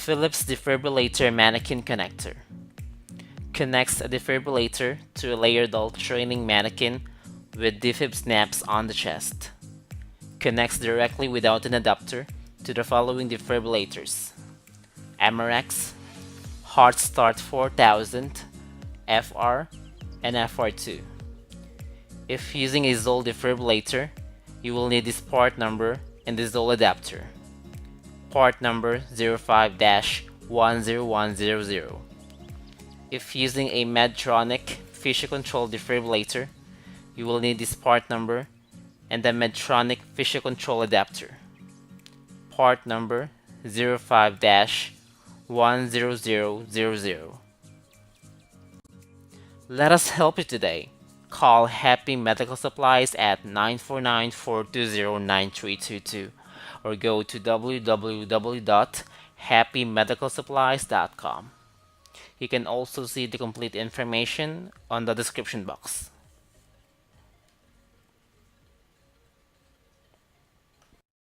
Philips defibrillator mannequin connector connects a defibrillator to a Laerdal training mannequin with defib snaps on the chest. Connects directly without an adapter to the following defibrillators: Amarex, HeartStart 4000, FR, and FR2. If using a Zoll defibrillator, you will need this part number and the Zoll adapter. Part number 05-10100. If using a Medtronic Physio-Control defibrillator, you will need this part number and the Medtronic Physio-Control adapter. Part number 05-10000. Let us help you today. Call Happy Medical Supplies at 949-420-9322 or go to www.happymedicalsupplies.com. You can also see the complete information on the description box.